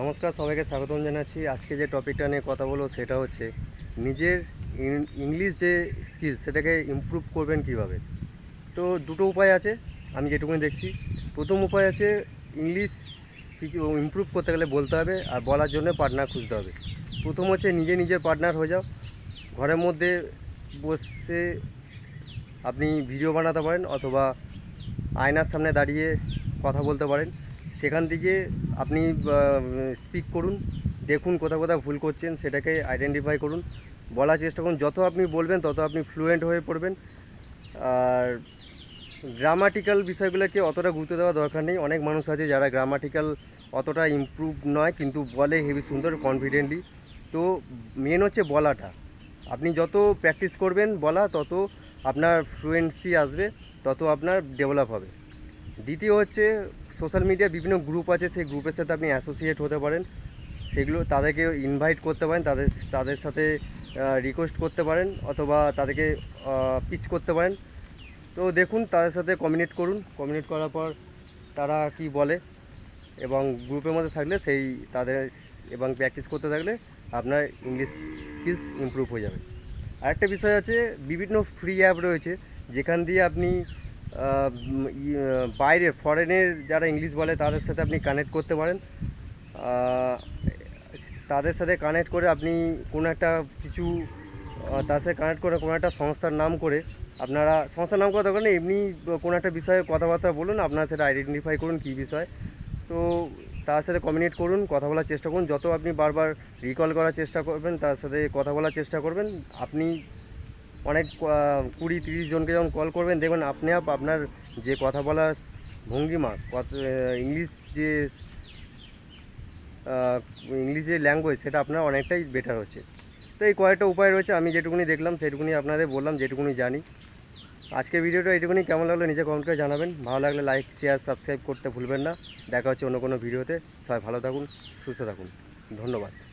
নমস্কার, সবাইকে স্বাগতম জানাচ্ছি। আজকে যে টপিকটা নিয়ে কথা বলবো সেটা হচ্ছে নিজের ইংলিশ যে স্কিল সেটাকে ইমপ্রুভ করবেন কিভাবে। তো দুটো উপায় আছে আমি যেটুকুনি দেখছি। প্রথম উপায় আছে, ইংলিশ ইমপ্রুভ করতে গেলে বলতে হবে, আর বলার জন্য পার্টনার খুঁজতে হবে। প্রথম হচ্ছে নিজের পার্টনার হয়ে যাও। ঘরের মধ্যে বসে আপনি ভিডিও বানাতে পারেন অথবা আয়নার সামনে দাঁড়িয়ে কথা বলতে পারেন। সেখান থেকে আপনি স্পিক করুন, দেখুন কোথাও কোথাও ভুল করছেন, সেটাকে আইডেন্টিফাই করুন, বলার চেষ্টা করুন। যত আপনি বলবেন তত আপনি ফ্লুয়েন্ট হয়ে পড়বেন। আর গ্রামাটিক্যাল বিষয়গুলোকে অতটা গুরুত্ব দেওয়া দরকার নেই। অনেক মানুষ আছে যারা গ্রামাটিক্যাল অতটা ইমপ্রুভ নয়, কিন্তু বলে হেভি সুন্দর কনফিডেন্টলি। তো মেন হচ্ছে বলাটা। আপনি যত প্র্যাকটিস করবেন বলা, তত আপনার ফ্লুয়েন্সি আসবে, তত আপনার ডেভেলপ হবে। দ্বিতীয় হচ্ছে, সোশ্যাল মিডিয়া বিভিন্ন গ্রুপ আছে, সেই গ্রুপের সাথে আপনি অ্যাসোসিয়েট হতে পারেন। সেগুলো তাদেরকে ইনভাইট করতে পারেন, তাদের সাথে রিকোয়েস্ট করতে পারেন অথবা তাদেরকে পিচ করতে পারেন। তো দেখুন, তাদের সাথে কমিউনিকেট করার পর তারা কি বলে, এবং গ্রুপের মধ্যে থাকলে তাদের এবং প্র্যাকটিস করতে থাকলে আপনার ইংলিশ স্কিলস ইমপ্রুভ হয়ে যাবে। আরেকটা বিষয় আছে, বিভিন্ন ফ্রি অ্যাপ রয়েছে যেখান দিয়ে আপনি বাইরে ফরেনের যারা ইংলিশ বলে তাদের সাথে আপনি কানেক্ট করতে পারেন। তাদের সাথে কানেক্ট করে আপনি কোনো একটা কিছু তার সাথে কানেক্ট করে কোনো একটা সংস্থার নাম করে, আপনারা সংস্থার নাম করা দরকার নেই, এমনি কোনো একটা বিষয়ে কথাবার্তা বলুন, আপনারা সেটা আইডেন্টিফাই করুন কী বিষয়। তো তার সাথে কমিউনিকেট করুন, কথা বলার চেষ্টা করুন। যত আপনি বারবার রিকল করার চেষ্টা করবেন, তার সাথে কথা বলার চেষ্টা করবেন, আপনি অনেক 20-30 জনকে যখন কল করবেন, দেখবেন আপনি আপনার যে কথা বলার ভঙ্গিমা, ইংলিশ যে ইংলিশ যে ল্যাঙ্গুয়েজ, সেটা আপনার অনেকটাই বেটার হচ্ছে। তো এই কয়েকটা উপায় রয়েছে, আমি যেটুকুনি দেখলাম সেটুকুনি আপনাদের বললাম, যেটুকুনি জানি। আজকের ভিডিওটা এইটুকুনি। কেমন লাগলো নিজে কমেন্ট করে জানাবেন। ভালো লাগলে লাইক, শেয়ার, সাবস্ক্রাইব করতে ভুলবেন না। দেখা হচ্ছে অন্য কোনো ভিডিওতে। সবাই ভালো থাকুন, সুস্থ থাকুন। ধন্যবাদ।